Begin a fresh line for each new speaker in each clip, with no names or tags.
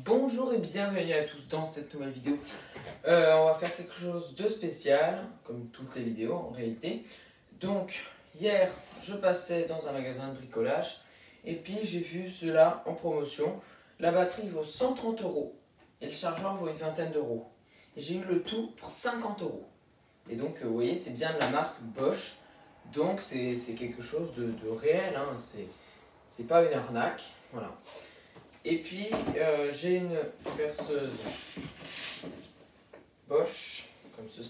Bonjour et bienvenue à tous dans cette nouvelle vidéo. On va faire quelque chose de spécial, comme toutes les vidéos en réalité. Donc, hier, je passais dans un magasin de bricolage et puis j'ai vu cela en promotion. La batterie vaut 130 € et le chargeur vaut une vingtaine d'euros. Et j'ai eu le tout pour 50 €. Et donc, vous voyez, c'est bien de la marque Bosch. Donc, c'est quelque chose de réel, hein. C'est pas une arnaque. Voilà. Et puis, j'ai une perceuse Bosch, comme ceci,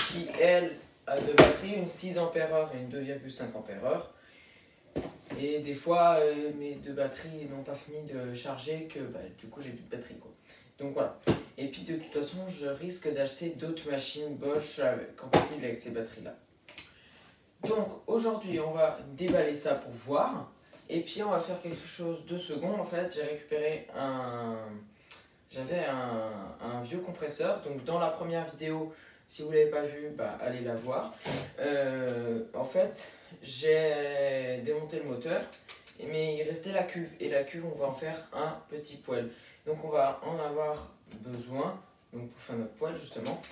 qui, elle, a deux batteries, une 6 Ah et une 2,5 Ah. Et des fois, mes deux batteries n'ont pas fini de charger, que du coup, j'ai plus de batterie, quoi. Donc voilà. Et puis, de toute façon, je risque d'acheter d'autres machines Bosch compatibles avec ces batteries-là. Donc, aujourd'hui, on va déballer ça pour voir. Et puis on va faire quelque chose de second. En fait, j'ai récupéré j'avais un vieux compresseur. Donc dans la première vidéo, si vous ne l'avez pas vu, allez la voir. En fait, j'ai démonté le moteur, mais il restait la cuve. Et la cuve, on va en faire un petit poêle. Donc on va en avoir besoin donc pour faire notre poêle justement.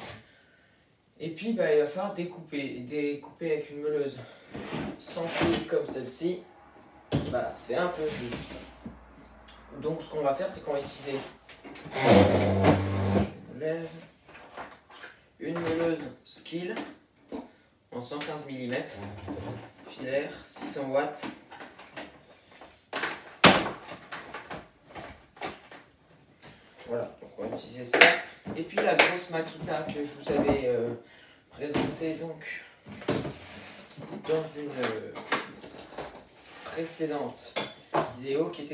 Et puis il va falloir découper avec une meuleuse sans fil comme celle-ci. C'est un peu juste. Donc ce qu'on va faire, c'est qu'on va utiliser une meuleuse Skil en 115 mm, filaire 600 watts. Voilà, donc on va utiliser ça. Et puis la grosse Makita que je vous avais présentée donc dans une précédente vidéo qui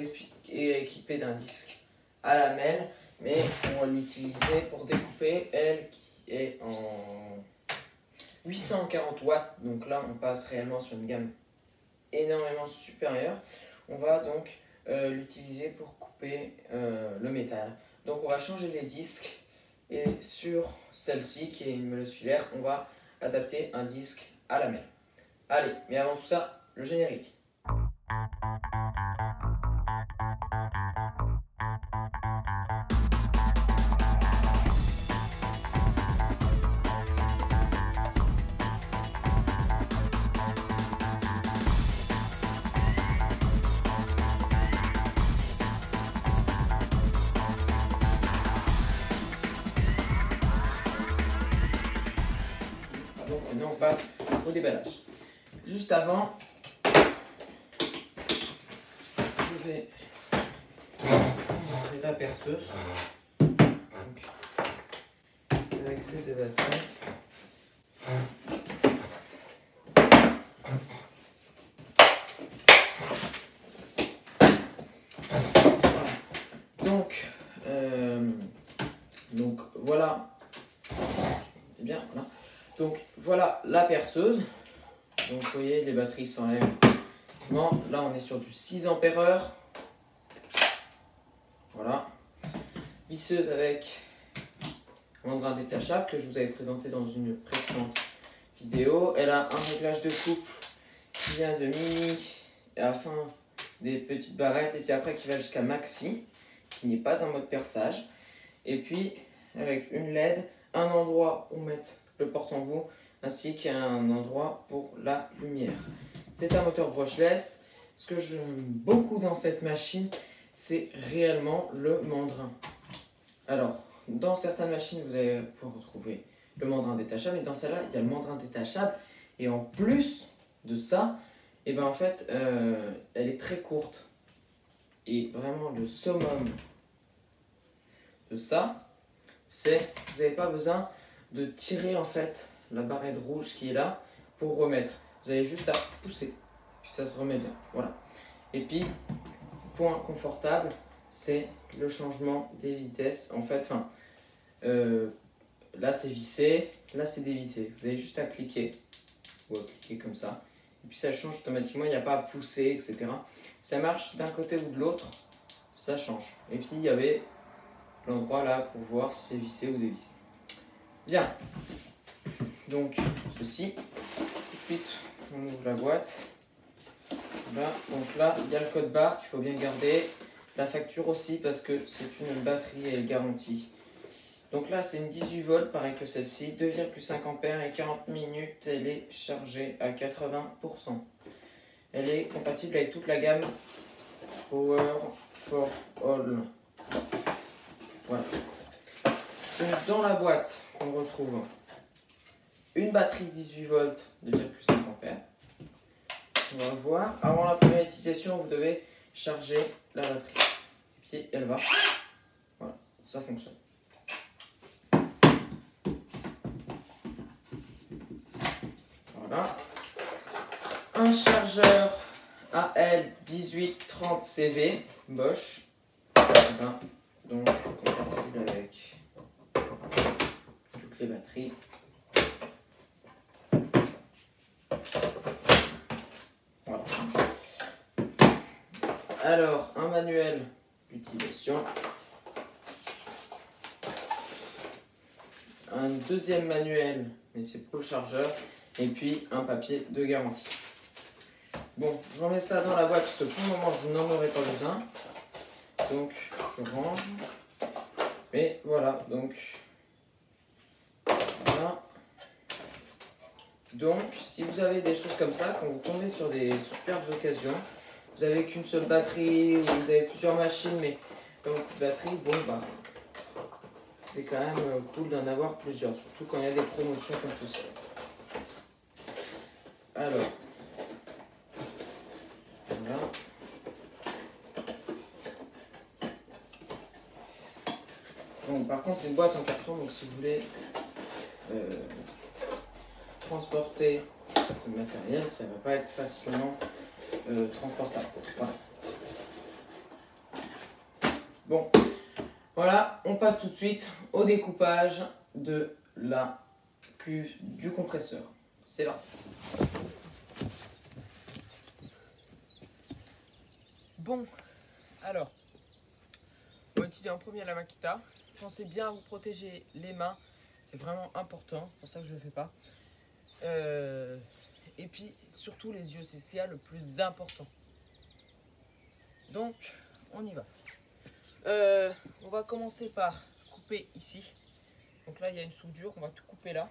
est équipée d'un disque à lamelles, mais on va l'utiliser pour découper, elle qui est en 840 watts, donc là on passe réellement sur une gamme énormément supérieure. On va donc l'utiliser pour couper le métal. Donc on va changer les disques et sur celle-ci qui est une meuleuse filaire, on va adapter un disque à lamelles. Allez, mais avant tout ça, le générique. Donc maintenant on passe au déballage. Juste avant, je vais montrer la perceuse donc, avec ces deux batteries. Donc voilà. C'est bien, voilà. Donc voilà la perceuse. Donc vous voyez, les batteries s'enlèvent. Là on est sur du 6 Ah. Voilà. Visseuse avec un mandrin détachable que je vous avais présenté dans une précédente vidéo. Elle a un réglage de couple qui vient de mini à la fin des petites barrettes et puis après qui va jusqu'à maxi, qui n'est pas un mode perçage. Et puis avec une LED, un endroit où mettre le porte-embout ainsi qu'un endroit pour la lumière. C'est un moteur brushless. Ce que j'aime beaucoup dans cette machine, c'est réellement le mandrin. Alors, dans certaines machines, vous allez pouvoir retrouver le mandrin détachable, et dans celle-là, il y a le mandrin détachable. Et en plus de ça, en fait, elle est très courte. Et vraiment, le summum de ça, c'est que vous n'avez pas besoin de tirer en fait la barrette rouge qui est là pour remettre. Vous avez juste à pousser, puis ça se remet bien. Voilà. Et puis, point confortable, c'est le changement des vitesses. En fait, là c'est vissé, là c'est dévissé. Vous avez juste à cliquer, ou à cliquer comme ça. Et puis ça change automatiquement, il n'y a pas à pousser, etc. Ça marche d'un côté ou de l'autre, ça change. Et puis il y avait l'endroit là pour voir si c'est vissé ou dévissé. Bien. Donc ceci. Tout de suite, on ouvre la boîte. Voilà. Donc là, il y a le code barre qu'il faut bien garder. la facture aussi parce que c'est une batterie garantie. Donc là, c'est une 18 volts, pareil que celle-ci, 2,5 ampères et 40 minutes, elle est chargée à 80%. Elle est compatible avec toute la gamme Power for All. Voilà. Donc dans la boîte, on retrouve une batterie 18 volts, 2,5 ampères. On va voir. Avant la première utilisation, vous devez charger la batterie. Et puis elle va. Voilà, ça fonctionne. Voilà. Un chargeur AL1830CV Bosch. Voilà. Donc compatible avec toutes les batteries. Voilà. Alors, un manuel d'utilisation. Un deuxième manuel, mais c'est pour le chargeur. Et puis un papier de garantie. Bon, je remets ça dans la boîte parce que pour le moment je n'en aurai pas besoin. Donc je range. Et voilà, donc voilà. Donc si vous avez des choses comme ça, quand vous tombez sur des superbes occasions, vous avez qu'une seule batterie ou vous avez plusieurs machines mais pas beaucoup de batterie, bon bah c'est quand même cool d'en avoir plusieurs, surtout quand il y a des promotions comme ceci. Alors, voilà. Bon, par contre, c'est une boîte en carton, donc si vous voulez transporter ce matériel, ça ne va pas être facilement transportable. Voilà. Bon, voilà, on passe tout de suite au découpage de la cuve du compresseur. C'est parti. Bon, alors, on va utiliser en premier la Makita. Pensez bien à vous protéger les mains, c'est vraiment important, c'est pour ça que je ne le fais pas. Et puis surtout les yeux, c'est ce qu'il y a le plus important. Donc, on y va. On va commencer par couper ici. Donc là, il y a une soudure, on va tout couper là.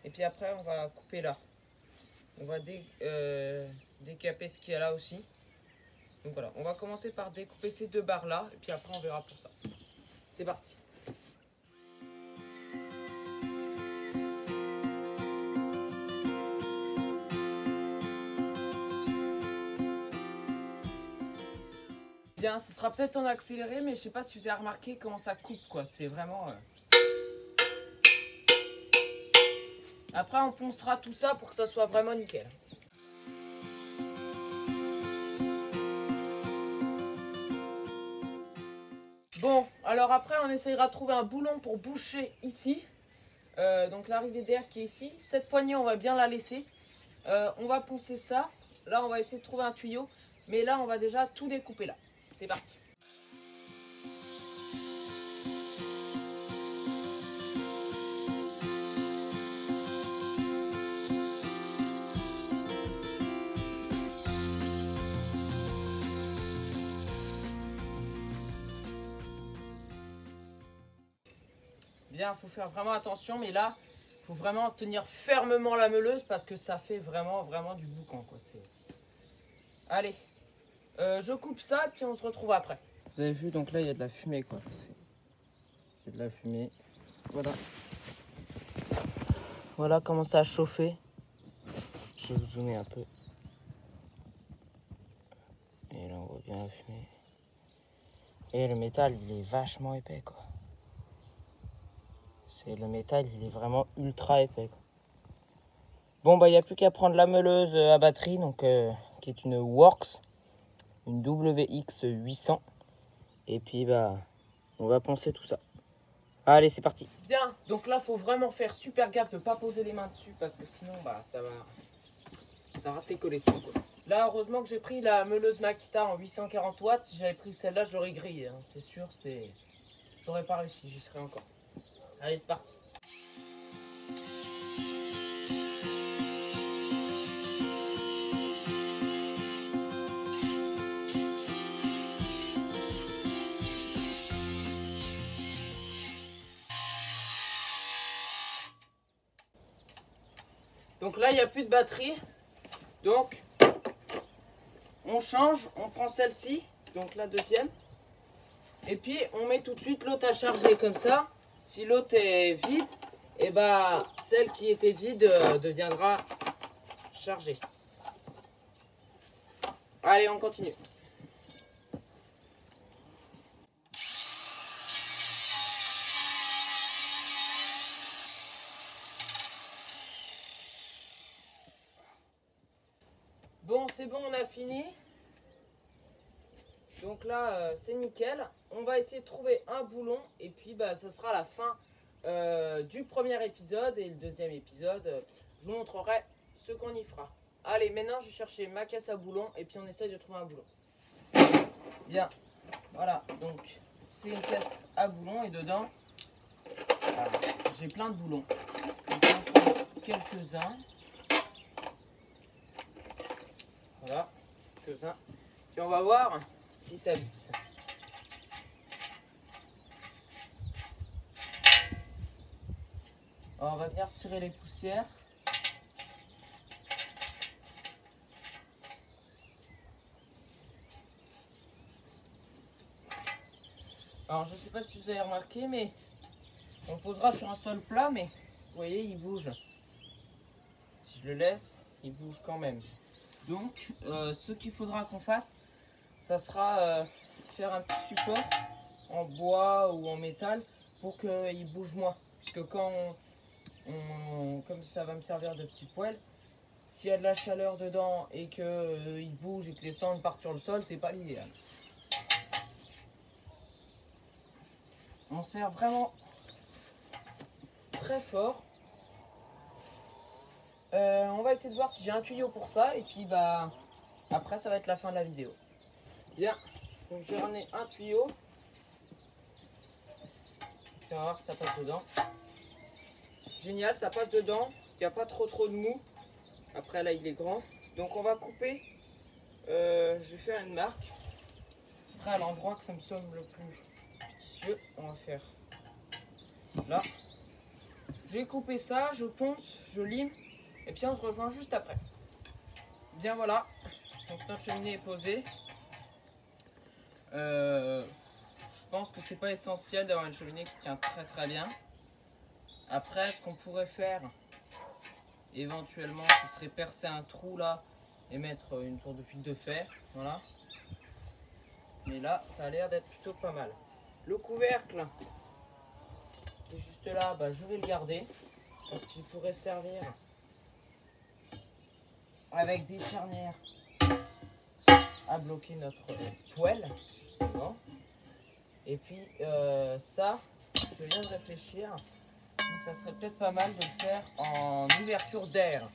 Et puis après, on va couper là. On va décaper ce qu'il y a là aussi. Donc voilà, on va commencer par découper ces deux barres là. Et puis après, on verra pour ça. C'est parti. Bien, ce sera peut-être en accéléré, mais je sais pas si vous avez remarqué comment ça coupe, quoi. C'est vraiment... Après, on poncera tout ça pour que ça soit vraiment nickel. Bon, alors après, on essayera de trouver un boulon pour boucher ici. Donc l'arrivée d'air qui est ici. Cette poignée, on va bien la laisser. On va poncer ça. Là, on va essayer de trouver un tuyau. Mais là, on va déjà tout découper là. C'est parti. Bien, il faut faire vraiment attention, mais là, il faut vraiment tenir fermement la meuleuse parce que ça fait vraiment du boucan, quoi. Allez, je coupe ça, puis on se retrouve après. Vous avez vu, donc là, il y a de la fumée, quoi. Il y a de la fumée. Voilà. Voilà comment ça a chauffé. Je vais vous zoomer un peu. Et là, on voit bien la fumée. Et le métal, il est vachement épais, quoi. Le métal, il est vraiment ultra épais, quoi. Bon, bah, il n'y a plus qu'à prendre la meuleuse à batterie, donc, qui est une Works, une WX 800. Et puis, bah, on va poncer tout ça. Allez, c'est parti. Bien, donc là, il faut vraiment faire super gaffe de ne pas poser les mains dessus, parce que sinon, bah, ça va rester collé dessus, quoi. Là, heureusement que j'ai pris la meuleuse Makita en 840 watts. Si j'avais pris celle-là, j'aurais grillé, hein. C'est sûr, j'aurais pas réussi, j'y serais encore. Allez, c'est parti. Donc là, il n'y a plus de batterie. Donc, on change, on prend celle-ci, donc la deuxième. Et puis, on met tout de suite l'autre à charger comme ça. Si l'autre est vide, et bah, celle qui était vide deviendra chargée. Allez, on continue. Bon, c'est bon, on a fini. Donc là, c'est nickel. On va essayer de trouver un boulon. Et puis, bah, ça sera la fin du premier épisode. Et le deuxième épisode, je vous montrerai ce qu'on y fera. Allez, maintenant, je vais chercher ma caisse à boulons. Et puis, on essaye de trouver un boulon. Bien. Voilà. Donc, c'est une caisse à boulons. Et dedans, j'ai plein de boulons. Je vais en prendre quelques-uns. Voilà, quelques-uns. Puis on va voir si ça visse. Alors on va bien retirer les poussières. Alors je ne sais pas si vous avez remarqué, mais on posera sur un sol plat, mais vous voyez, il bouge. Si je le laisse, il bouge quand même. Donc, ce qu'il faudra qu'on fasse, ça sera faire un petit support en bois ou en métal pour qu'il bouge moins. Puisque quand comme ça va me servir de petit poêle, s'il y a de la chaleur dedans et qu'il bouge et que les cendres partent sur le sol, c'est pas l'idéal. On serre vraiment très fort. On va essayer de voir si j'ai un tuyau pour ça et puis bah après ça va être la fin de la vidéo. Bien, donc j'ai ramené un tuyau. On va voir si ça passe dedans. Génial, ça passe dedans. Il n'y a pas trop de mou. Après là il est grand. Donc on va couper. Je vais faire une marque. Après à l'endroit que ça me semble le plus judicieux, on va faire là. Je vais couper ça, je ponce, je lime. Et puis on se rejoint juste après. Bien voilà, donc notre cheminée est posée. Je pense que c'est pas essentiel d'avoir une cheminée qui tient très bien. Après, ce qu'on pourrait faire, éventuellement, ce serait percer un trou là et mettre une tour de fil de fer. Voilà. Mais là, ça a l'air d'être plutôt pas mal. Le couvercle qui est juste là, bah, je vais le garder parce qu'il pourrait servir avec des charnières à bloquer notre poêle justement. Et puis ça, je viens de réfléchir, ça serait peut-être pas mal de le faire en ouverture d'air.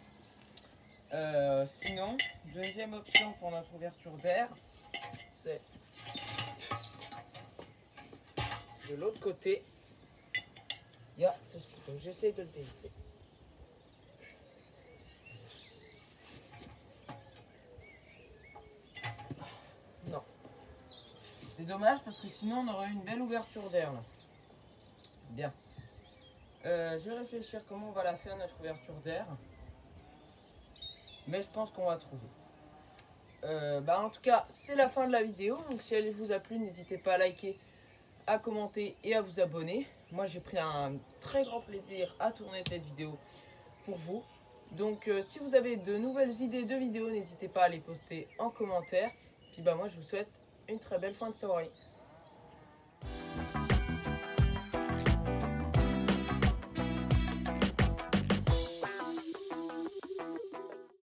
Sinon, deuxième option pour notre ouverture d'air, c'est de l'autre côté. Il y a ceci, donc j'essaie de le dévisser. Non. C'est dommage parce que sinon on aurait une belle ouverture d'air là. Bien. Je vais réfléchir comment on va la faire notre ouverture d'air. Mais je pense qu'on va trouver. En tout cas, c'est la fin de la vidéo. Donc si elle vous a plu, n'hésitez pas à liker, à commenter et à vous abonner. Moi j'ai pris un très grand plaisir à tourner cette vidéo pour vous. Donc si vous avez de nouvelles idées de vidéos, n'hésitez pas à les poster en commentaire. Puis moi je vous souhaite une très belle fin de soirée.